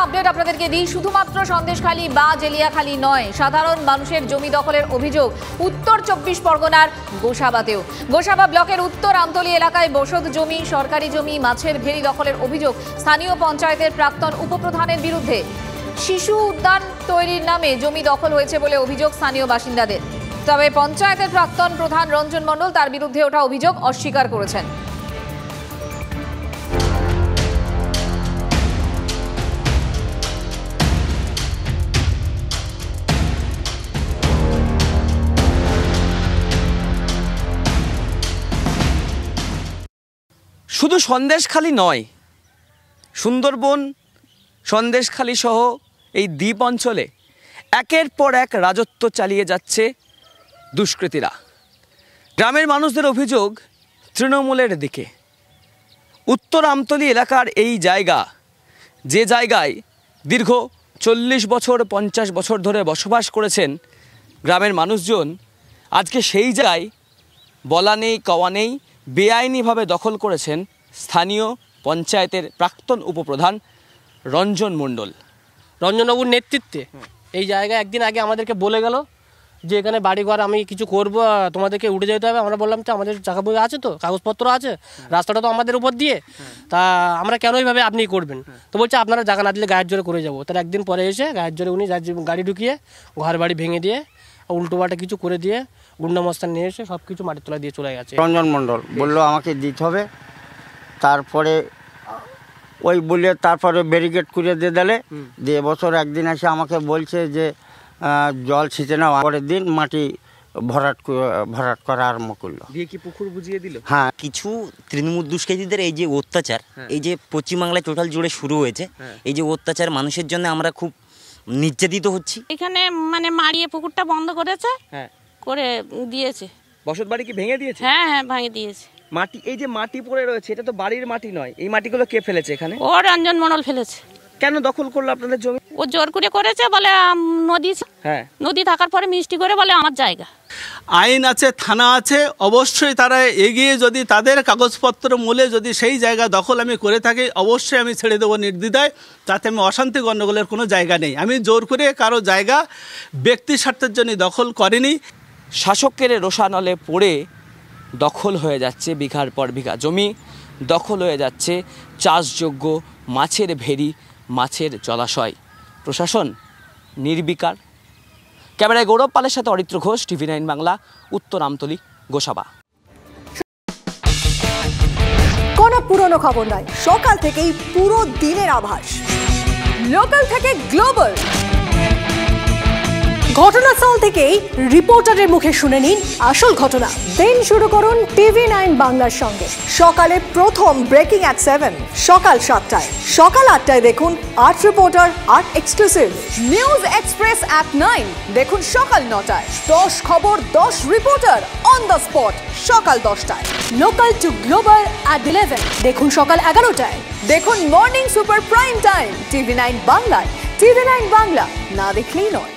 Update আপনাদেরকে দিই। শুধুমাত্র সন্দেশখালী বা জেলিয়াখালী নয়, সাধারণ মানুষের জমি দখলের অভিযোগ উত্তর 24 পরগনার গোসাবাতেও। গোসাবা ব্লকের উত্তর আমতলী এলাকায় বসত জমি, সরকারি জমি, মাছের ভেড়ি দখলের অভিযোগ স্থানীয় পঞ্চায়েতের প্রাক্তন উপপ্রধানের বিরুদ্ধে। শিশু উদ্যান তৈরির নামে জমি দখল হয়েছে বলে অভিযোগ স্থানীয় বাসিন্দাদের। তবে পঞ্চায়েতের প্রাক্তন প্রধান রঞ্জন মণ্ডল তার বিরুদ্ধে ওঠা অভিযোগ অস্বীকার করেছেন। শুধু সন্দেশখালী নয়, সুন্দরবন, সন্দেশখালী সহ এই দ্বীপ অঞ্চলে একের পর এক রাজত্ব চালিয়ে যাচ্ছে দুষ্কৃতীরা। গ্রামের মানুষদের অভিযোগ তৃণমূলের দিকে। উত্তর আমতলী এলাকার এই জায়গা, যে জায়গায় দীর্ঘ 40 বছর 50 বছর ধরে বসবাস করেছেন গ্রামের মানুষজন, আজকে সেই জায়গায় বলা নেই কওয়া নেই বেআইনিভাবে দখল করেছেন স্থানীয় পঞ্চায়েতের প্রাক্তন উপপ্রধান রঞ্জন মণ্ডল। রঞ্জনবাবুর নেতৃত্বে এই জায়গায় একদিন আগে আমাদেরকে বলে গেল যে এখানে বাড়িঘর আমি কিছু করব, তোমাদেরকে উঠে যেতে হবে। আমরা বললাম তো আমাদের জায়গা বই আছে, তো কাগজপত্র আছে, রাস্তাটা তো আমাদের উপর দিয়ে, তা আমরা কেন এইভাবে আপনি করবেন? তো বলছে আপনারা জায়গা না দিলে গায়ের জোরে করে যাবো। তার একদিন পরে এসে গায়ের জোরে উনি গাড়ি ঢুকিয়ে ঘর বাড়ি ভেঙে দিয়ে উল্টোপাল্টা কিছু করে দিয়ে গুন্ডা মস্তান নিয়ে এসে সব কিছু মাটির তলায় দিয়ে চলে গেছে। রঞ্জন মণ্ডল বললো আমাকে দিতে হবে, তারপরে ওই বলে তারপরে ব্যারিকেড করে দিয়ে দিলে দিয়ে বছর একদিন এসে আমাকে বলছে যে জল ছিঁচে না, পরের দিন মাটি ভরাট করা আরম্ভ করলো। দিয়ে কি পুকুর বুঝিয়ে দিল? হ্যাঁ, কিছু তৃণমূল দুষ্কৃতীদের এই যে অত্যাচার, এই যে পশ্চিমবাংলায় টোটাল জুড়ে শুরু হয়েছে, এই যে অত্যাচার মানুষের জন্য আমরা খুব নির্যাতিত হচ্ছি। এখানে মানে মারিয়ে পুকুরটা বন্ধ করেছে, করে দিয়েছে। বসত বাড়ি কি ভেঙে দিয়েছে? হ্যাঁ হ্যাঁ, ভেঙে দিয়েছে। মাটি, এই যে মাটি পড়ে রয়েছে, এটা তো বাড়ির মাটি নয়। এই মাটিগুলো কে ফেলেছে এখানে? ও রঞ্জন মণ্ডল ফেলেছে। কেন দখল করলো আপনাদের জমি? ও জোর করে করেছে, বলে নদী, নদী থাকার পরে মিষ্টি করে বলে আমার জায়গা। আইন আছে, থানা আছে, অবশ্যই তারা এগিয়ে যদি তাদের কাগজপত্র মূলে যদি সেই জায়গা দখল আমি করে থাকি, অবশ্যই আমি ছেড়ে দেবো নির্দ্বিধায়। তাতে আমি অশান্তি গণ্ডগোলের কোনো জায়গা নেই। আমি জোর করে কারো জায়গা ব্যক্তি স্বার্থের জন্য দখল করিনি। শাসকের রোষানলে পড়ে দখল হয়ে যাচ্ছে বিঘার পর বিঘা জমি, দখল হয়ে যাচ্ছে চাষযোগ্য মাছের ভেড়ি, মাছের জলাশয়। প্রশাসন নির্বিকার। ক্যামেরায় গৌরব পালের সাথে অরিত্র ঘোষ, TV9 বাংলা, উত্তর আমতলী, গোসাবা। কোনো পুরনো খবর নয়, সকাল থেকেই পুরো দিনের আভাস, লোকাল থেকে গ্লোবাল। ঘটনাস্থল থেকেই রিপোর্টারের মুখে শুনে নিন আসল ঘটনা। দিন শুরু করুন TV9 বাংলার সঙ্গে। সকালে প্রথম ব্রেকিং অ্যাট 7, সকাল 7টায়, সকাল 8টায় দেখুন art reporter, art exclusive. News express at 9 দেখুন সকাল 9টায়। 10 খবর 10 রিপোর্টার অন দ্য স্পট সকাল 10টায়। লোকাল টু গ্লোবাল অ্যাট 11 দেখুন সকাল 11টায়। দেখুন morning super prime time TV9 বাংলায়। TV9 বাংলা না দেখলেই নয়।